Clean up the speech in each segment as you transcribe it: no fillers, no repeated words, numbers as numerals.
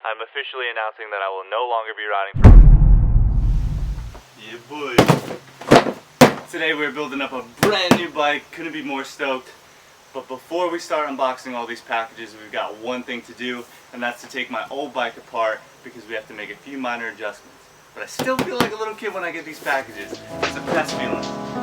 I'm officially announcing that I will no longer be riding for... Yeah, boy. Today we're building up a brand new bike. Couldn't be more stoked. But before we start unboxing all these packages, we've got one thing to do, and that's to take my old bike apart because we have to make a few minor adjustments. But I still feel like a little kid when I get these packages. It's the best feeling.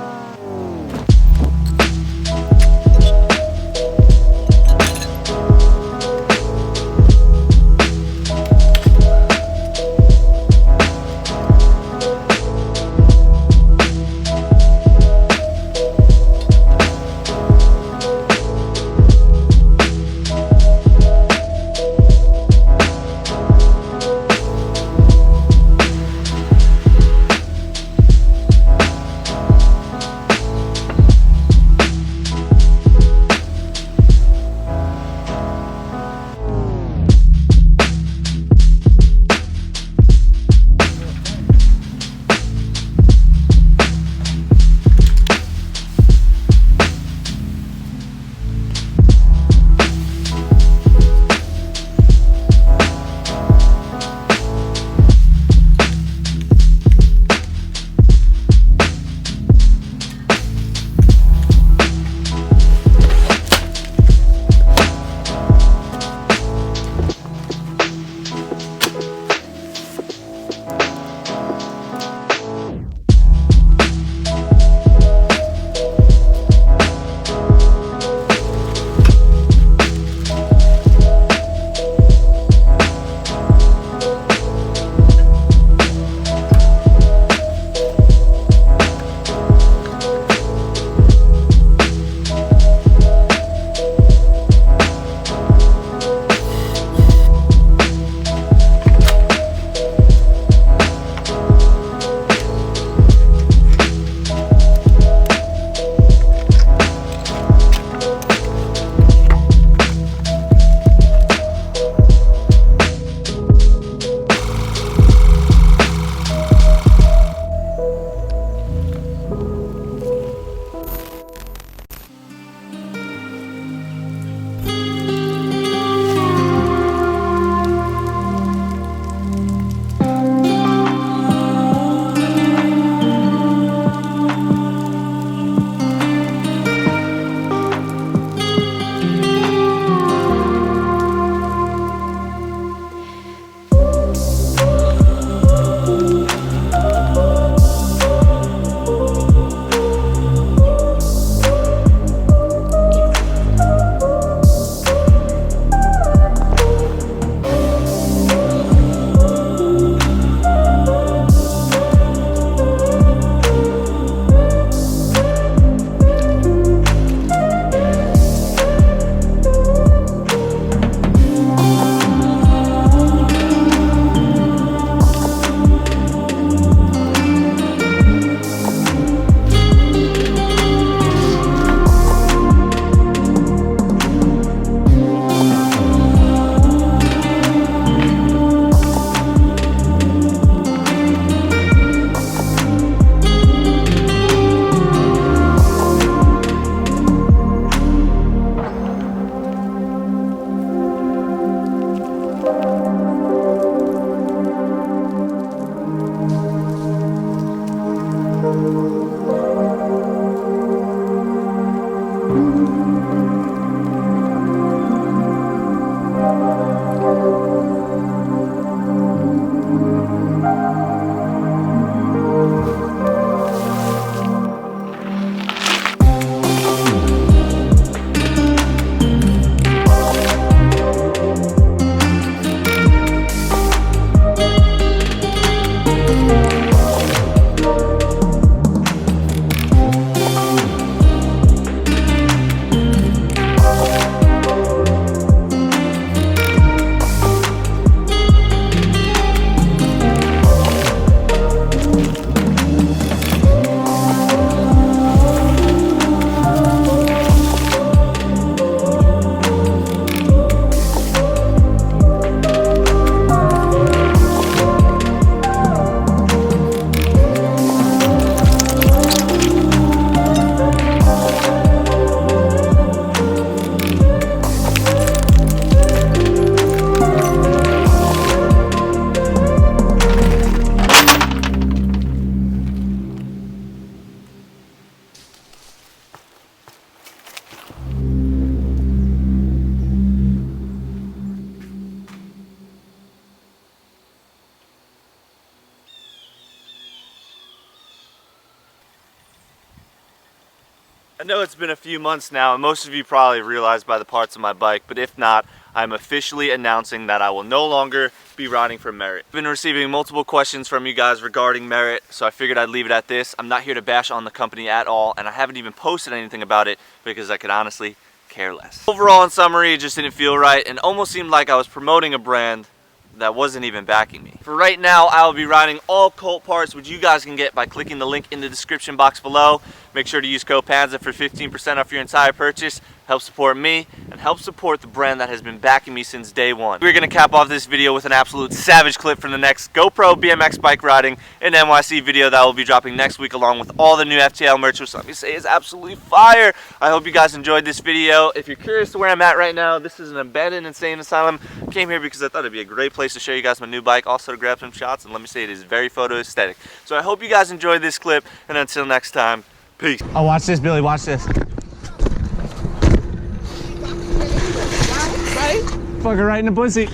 I know it's been a few months now, and most of you probably realized by the parts of my bike, but if not, I'm officially announcing that I will no longer be riding for Merit. I've been receiving multiple questions from you guys regarding Merit, so I figured I'd leave it at this. I'm not here to bash on the company at all, and I haven't even posted anything about it because I could honestly care less. Overall, in summary, it just didn't feel right and almost seemed like I was promoting a brand that wasn't even backing me. For right now, I will be riding all Colt parts, which you guys can get by clicking the link in the description box below. Make sure to use code Panza for 15% off your entire purchase. Help support me and help support the brand that has been backing me since day one. We're gonna cap off this video with an absolute savage clip from the next GoPro BMX bike riding in NYC video that will be dropping next week, along with all the new FTL merch, which let me say is absolutely fire. I hope you guys enjoyed this video. If you're curious to where I'm at right now, this is an abandoned insane asylum. I came here because I thought it'd be a great place to show you guys my new bike, also to grab some shots, and let me say it is very photo aesthetic. So I hope you guys enjoyed this clip, and until next time, peace. Oh, watch this, Billy, watch this. Fuck her right in the pussy.